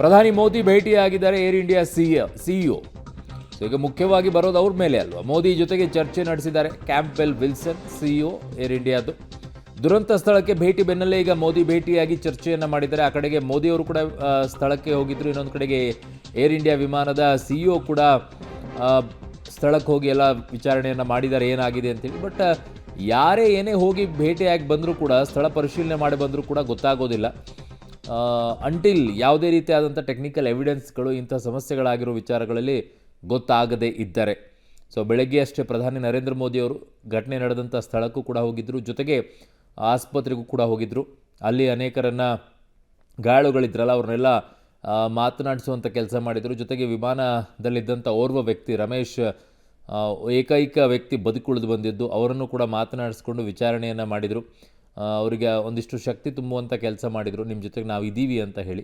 ಪ್ರಧಾನಿ ಮೋದಿ ಭೇಟಿಯಾಗಿದ್ದಾರೆ Air India CEO. So ಈಗ ಮುಖ್ಯವಾಗಿ ಬರೋದು ಅವ್ರ ಮೇಲೆ ಅಲ್ವಾ. ಮೋದಿ ಜೊತೆಗೆ ಚರ್ಚೆ ನಡೆಸಿದ್ದಾರೆ ಕ್ಯಾಂಪಬೆಲ್ ವಿಲ್ಸನ್, ಸಿಇಒ ಏರ್ ಇಂಡಿಯಾದು. ದುರಂತ ಸ್ಥಳಕ್ಕೆ ಭೇಟಿ ಬೆನ್ನಲ್ಲೇ ಈಗ ಮೋದಿ ಭೇಟಿಯಾಗಿ ಚರ್ಚೆಯನ್ನು ಮಾಡಿದ್ದಾರೆ. ಆ ಕಡೆಗೆ ಮೋದಿ ಅವರು ಕೂಡ ಸ್ಥಳಕ್ಕೆ ಹೋಗಿದ್ರು. ಇನ್ನೊಂದು ಕಡೆಗೆ ಏರ್ ಇಂಡಿಯಾ ವಿಮಾನದ ಸಿಇಒ ಕೂಡ ಸ್ಥಳಕ್ಕೆ ಹೋಗಿ ಎಲ್ಲ ವಿಚಾರಣೆಯನ್ನು ಮಾಡಿದ್ದಾರೆ ಏನಾಗಿದೆ ಅಂತೇಳಿ. ಬಟ್ ಯಾರೇ ಏನೇ ಹೋಗಿ ಭೇಟಿಯಾಗಿ ಬಂದರೂ ಕೂಡ, ಸ್ಥಳ ಪರಿಶೀಲನೆ ಮಾಡಿ ಬಂದರೂ ಕೂಡ ಗೊತ್ತಾಗೋದಿಲ್ಲ ಅಂಟಿಲ್ ಯಾವುದೇ ರೀತಿಯಾದಂಥ ಟೆಕ್ನಿಕಲ್ ಎವಿಡೆನ್ಸ್ಗಳು ಇಂಥ ಸಮಸ್ಯೆಗಳಾಗಿರೋ ವಿಚಾರಗಳಲ್ಲಿ ಗೊತ್ತಾಗದೇ ಇದ್ದರೆ. ಸೊ ಬೆಳಗ್ಗೆ ಅಷ್ಟೇ ಪ್ರಧಾನಿ ನರೇಂದ್ರ ಮೋದಿ ಅವರು ಘಟನೆ ನಡೆದಂಥ ಸ್ಥಳಕ್ಕೂ ಕೂಡ ಹೋಗಿದ್ದರು, ಜೊತೆಗೆ ಆಸ್ಪತ್ರೆಗೂ ಕೂಡ ಹೋಗಿದ್ದರು. ಅಲ್ಲಿ ಅನೇಕರನ್ನು ಗಾಯಾಳುಗಳಿದ್ರಲ್ಲ ಅವ್ರನ್ನೆಲ್ಲ ಮಾತನಾಡಿಸುವಂಥ ಕೆಲಸ ಮಾಡಿದರು. ಜೊತೆಗೆ ವಿಮಾನದಲ್ಲಿದ್ದಂಥ ಓರ್ವ ವ್ಯಕ್ತಿ ರಮೇಶ್, ಏಕೈಕ ವ್ಯಕ್ತಿ ಬದುಕುಳಿದು ಬಂದಿದ್ದು, ಅವರನ್ನು ಕೂಡ ಮಾತನಾಡಿಸ್ಕೊಂಡು ವಿಚಾರಣೆಯನ್ನು ಮಾಡಿದರು. ಅವರಿಗೆ ಒಂದಿಷ್ಟು ಶಕ್ತಿ ತುಂಬುವಂಥ ಕೆಲಸ ಮಾಡಿದರು, ನಿಮ್ಮ ಜೊತೆಗೆ ನಾವು ಇದ್ದೀವಿ ಅಂತ ಹೇಳಿ.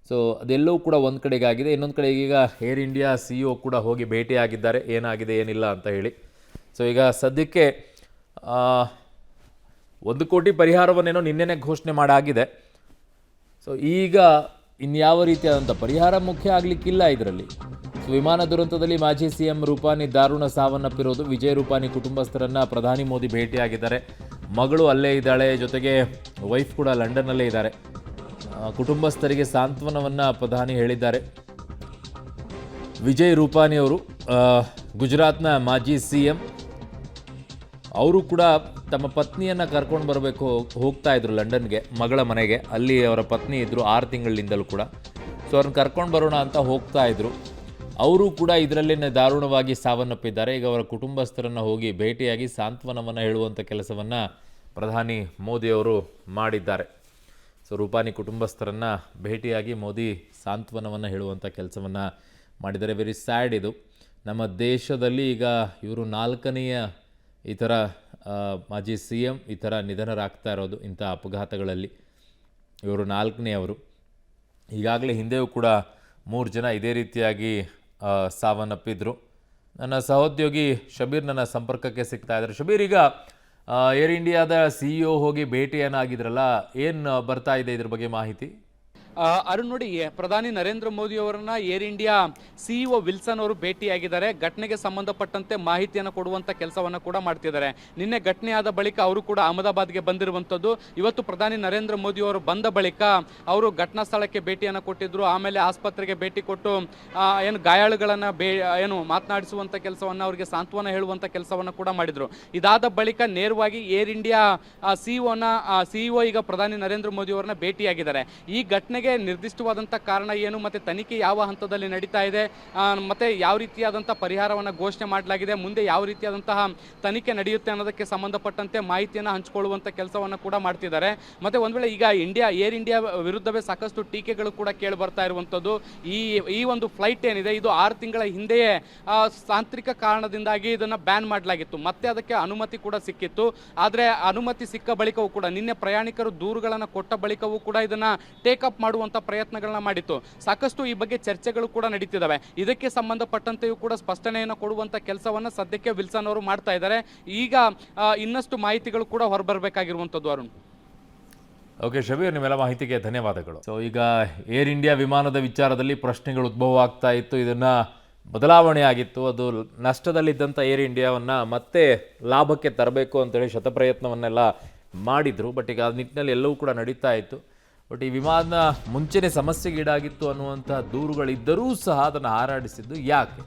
ಸೊ ಅದೆಲ್ಲವೂ ಕೂಡ ಒಂದು ಕಡೆಗೆ ಆಗಿದೆ. ಇನ್ನೊಂದು ಕಡೆಗೆ ಈಗ ಏರ್ ಇಂಡಿಯಾ ಸಿಇಒ ಕೂಡ ಹೋಗಿ ಭೇಟಿಯಾಗಿದ್ದಾರೆ, ಏನಾಗಿದೆ ಏನಿಲ್ಲ ಅಂತ ಹೇಳಿ. ಸೊ ಈಗ ಸದ್ಯಕ್ಕೆ 1 ಕೋಟಿ ಪರಿಹಾರವನ್ನೇನೋ ನಿನ್ನೆನೇ ಘೋಷಣೆ ಮಾಡಾಗಿದೆ. ಸೊ ಈಗ ಇನ್ಯಾವ ರೀತಿಯಾದಂಥ ಪರಿಹಾರ ಮುಖ್ಯ ಆಗಲಿಕ್ಕಿಲ್ಲ ಇದರಲ್ಲಿ. ಸೊ ವಿಮಾನ ದುರಂತದಲ್ಲಿ ಮಾಜಿ ಸಿಎಂ ರೂಪಾನಿ ದಾರುಣ ಸಾವನ್ನಪ್ಪಿರೋದು. ವಿಜಯ್ ರೂಪಾನಿ ಕುಟುಂಬಸ್ಥರನ್ನು ಪ್ರಧಾನಿ ಮೋದಿ ಭೇಟಿಯಾಗಿದ್ದಾರೆ. ಮಗಳು ಅಲ್ಲೇ ಇದ್ದಾಳೆ, ಜೊತೆಗೆ ವೈಫ್ ಕೂಡ ಲಂಡನ್ನಲ್ಲೇ ಇದ್ದಾರೆ. ಕುಟುಂಬಸ್ಥರಿಗೆ ಸಾಂತ್ವನವನ್ನು ಪ್ರಧಾನಿ ಹೇಳಿದ್ದಾರೆ. ವಿಜಯ್ ರೂಪಾನಿ ಅವರು ಗುಜರಾತ್ನ ಮಾಜಿ ಸಿಎಂ, ಅವರು ಕೂಡ ತಮ್ಮ ಪತ್ನಿಯನ್ನು ಕರ್ಕೊಂಡು ಬರಬೇಕು ಹೋಗ್ತಾ ಇದ್ರು ಲಂಡನ್ಗೆ, ಮಗಳ ಮನೆಗೆ. ಅಲ್ಲಿ ಅವರ ಪತ್ನಿ ಇದ್ದರು 6 ತಿಂಗಳಿಂದಲೂ ಕೂಡ. ಸೊ ಅವ್ರನ್ನ ಕರ್ಕೊಂಡು ಬರೋಣ ಅಂತ ಹೋಗ್ತಾ ಇದ್ರು. ಅವರು ಕೂಡ ಇದರಲ್ಲೇ ದಾರುಣವಾಗಿ ಸಾವನ್ನಪ್ಪಿದ್ದಾರೆ. ಈಗ ಅವರ ಕುಟುಂಬಸ್ಥರನ್ನು ಹೋಗಿ ಭೇಟಿಯಾಗಿ ಸಾಂತ್ವನವನ್ನು ಹೇಳುವಂಥ ಕೆಲಸವನ್ನು ಪ್ರಧಾನಿ ಮೋದಿಯವರು ಮಾಡಿದ್ದಾರೆ. ಸೊ ರೂಪಾನಿ ಕುಟುಂಬಸ್ಥರನ್ನು ಭೇಟಿಯಾಗಿ ಮೋದಿ ಸಾಂತ್ವನವನ್ನು ಹೇಳುವಂಥ ಕೆಲಸವನ್ನು ಮಾಡಿದ್ದಾರೆ. ವೆರಿ ಸ್ಯಾಡ್ ಇದು. ನಮ್ಮ ದೇಶದಲ್ಲಿ ಈಗ ಇವರು 4ನೆಯ ಈ ಥರ ಮಾಜಿ ಸಿ ಎಂ ಈ ಥರ ನಿಧನರಾಗ್ತಾ ಇರೋದು ಇಂಥ ಅಪಘಾತಗಳಲ್ಲಿ. ಇವರು 4ನೆಯವರು. ಈಗಾಗಲೇ ಹಿಂದೆಯೂ ಕೂಡ 3 ಜನ ಇದೇ ರೀತಿಯಾಗಿ ಸಾವನ್ನಪ್ಪಿದ್ರು. ನನ್ನ ಸಹೋದ್ಯೋಗಿ ಶಬೀರ್ ನನ್ನ ಸಂಪರ್ಕಕ್ಕೆ ಸಿಗ್ತಾ ಇದ್ದಾರೆ. ಶಬೀರ್, ಈಗ ಏರ್ ಇಂಡಿಯಾದ ಸಿಇಒ ಹೋಗಿ ಭೇಟಿಯನ್ನಾಗಿದ್ರಲ್ಲ, ಏನು ಬರ್ತಾ ಇದೆ ಇದ್ರ ಬಗ್ಗೆ ಮಾಹಿತಿ? ಅರುಣ್ ನೋಡಿ, ಪ್ರಧಾನಿ ನರೇಂದ್ರ ಮೋದಿ ಅವರನ್ನ ಏರ್ ಇಂಡಿಯಾ ಸಿಇಒ ವಿಲ್ಸನ್ ಅವರು ಭೇಟಿಯಾಗಿದ್ದಾರೆ. ಘಟನೆಗೆ ಸಂಬಂಧಪಟ್ಟಂತೆ ಮಾಹಿತಿಯನ್ನು ಕೊಡುವಂತ ಕೆಲಸವನ್ನು ಕೂಡ ಮಾಡ್ತಿದ್ದಾರೆ. ನಿನ್ನೆ ಘಟನೆಯಾದ ಬಳಿಕ ಅವರು ಕೂಡ ಅಹಮದಾಬಾದ್ಗೆ ಬಂದಿರುವಂಥದ್ದು. ಇವತ್ತು ಪ್ರಧಾನಿ ನರೇಂದ್ರ ಮೋದಿ ಅವರು ಬಂದ ಬಳಿಕ ಅವರು ಘಟನಾ ಸ್ಥಳಕ್ಕೆ ಭೇಟಿಯನ್ನು ಕೊಟ್ಟಿದ್ರು. ಆಮೇಲೆ ಆಸ್ಪತ್ರೆಗೆ ಭೇಟಿ ಕೊಟ್ಟು ಏನು ಗಾಯಾಳುಗಳನ್ನು ಏನು ಮಾತನಾಡಿಸುವಂಥ ಕೆಲಸವನ್ನು, ಅವರಿಗೆ ಸಾಂತ್ವನ ಹೇಳುವಂಥ ಕೆಲಸವನ್ನು ಕೂಡ ಮಾಡಿದರು. ಇದಾದ ಬಳಿಕ ನೇರವಾಗಿ ಏರ್ ಇಂಡಿಯಾ ಸಿಇಒ ಈಗ ಪ್ರಧಾನಿ ನರೇಂದ್ರ ಮೋದಿ ಅವರನ್ನ ಭೇಟಿಯಾಗಿದ್ದಾರೆ. ಈ ಘಟನೆಗೆ ನಿರ್ದಿಷ್ಟವಾದಂಥ ಕಾರಣ ಏನು, ಮತ್ತೆ ತನಿಖೆ ಯಾವ ಹಂತದಲ್ಲಿ ನಡೀತಾ ಇದೆ, ಮತ್ತೆ ಯಾವ ರೀತಿಯಾದಂಥ ಪರಿಹಾರವನ್ನು ಘೋಷಣೆ ಮಾಡಲಾಗಿದೆ, ಮುಂದೆ ಯಾವ ರೀತಿಯಾದಂತಹ ತನಿಖೆ ನಡೆಯುತ್ತೆ ಅನ್ನೋದಕ್ಕೆ ಸಂಬಂಧಪಟ್ಟಂತೆ ಮಾಹಿತಿಯನ್ನು ಹಂಚಿಕೊಳ್ಳುವಂಥ ಕೆಲಸವನ್ನು ಕೂಡ ಮಾಡ್ತಿದ್ದಾರೆ. ಮತ್ತೆ ಒಂದು ವೇಳೆ ಈಗ ಏರ್ ಇಂಡಿಯಾ ವಿರುದ್ಧವೇ ಸಾಕಷ್ಟು ಟೀಕೆಗಳು ಕೂಡ ಕೇಳಿ ಬರ್ತಾ ಇರುವಂಥದ್ದು. ಈ ಒಂದು ಫ್ಲೈಟ್ ಏನಿದೆ, ಇದು 6 ತಿಂಗಳ ಹಿಂದೆಯೇ ತಾಂತ್ರಿಕ ಕಾರಣದಿಂದಾಗಿ ಇದನ್ನು ಬ್ಯಾನ್ ಮಾಡಲಾಗಿತ್ತು. ಮತ್ತೆ ಅದಕ್ಕೆ ಅನುಮತಿ ಕೂಡ ಸಿಕ್ಕಿತ್ತು. ಆದರೆ ಅನುಮತಿ ಸಿಕ್ಕ ಬಳಿಕವೂ ಕೂಡ, ನಿನ್ನೆ ಪ್ರಯಾಣಿಕರು ದೂರುಗಳನ್ನು ಕೊಟ್ಟ ಬಳಿಕವೂ ಕೂಡ ಇದನ್ನು ಟೇಕಪ್ ಮಾಡುವಂಥ ಪ್ರಯತ್ನಗಳನ್ನ ಮಾಡಿತ್ತು. ಸಾಕಷ್ಟು ಈ ಬಗ್ಗೆ ಚರ್ಚೆಗಳು ಕೂಡ ನಡೀತಿದ್ದಾವೆ. ಇದಕ್ಕೆ ಸಂಬಂಧಪಟ್ಟಂತೆಯೂ ಕೂಡ ಸ್ಪಷ್ಟನೆಯನ್ನು ಕೊಡುವಂಥ ಕೆಲಸವನ್ನು ಸದ್ಯಕ್ಕೆ ವಿಲ್ಸನ್ ಅವರು ಮಾಡ್ತಾ ಇದ್ದಾರೆ. ಈಗ ಇನ್ನಷ್ಟು ಮಾಹಿತಿಗಳು ಕೂಡ ಹೊರಬರಬೇಕಾಗಿರುವಂಥದ್ದು. ಅರುಣ್, ಓಕೆ ಶಬೀರ್, ನಿಮ್ಮೆಲ್ಲ ಮಾಹಿತಿಗೆ ಧನ್ಯವಾದಗಳು. ಸೊ ಈಗ ಏರ್ ಇಂಡಿಯಾ ವಿಮಾನದ ವಿಚಾರದಲ್ಲಿ ಪ್ರಶ್ನೆಗಳು ಉದ್ಭವ ಆಗ್ತಾ ಇತ್ತು. ಇದನ್ನು ಬದಲಾವಣೆ ಆಗಿತ್ತು. ಅದು ನಷ್ಟದಲ್ಲಿದ್ದಂಥ ಏರ್ ಇಂಡಿಯಾವನ್ನು ಮತ್ತೆ ಲಾಭಕ್ಕೆ ತರಬೇಕು ಅಂತೇಳಿ ಶತಪ್ರಯತ್ನವನ್ನೆಲ್ಲ ಮಾಡಿದರು. ಬಟ್ ಈಗ ಆ ನಿಟ್ಟಿನಲ್ಲಿ ಎಲ್ಲವೂ ಕೂಡ ನಡೀತಾ ಇತ್ತು. ಬಟ್ ಈ ವಿಮಾನ ಮುಂಚೆನೇ ಸಮಸ್ಯೆಗೀಡಾಗಿತ್ತು ಅನ್ನುವಂಥ ದೂರುಗಳಿದ್ದರೂ ಸಹ ಅದನ್ನು ಹಾರಾಡಿಸಿದ್ದು ಯಾಕೆ?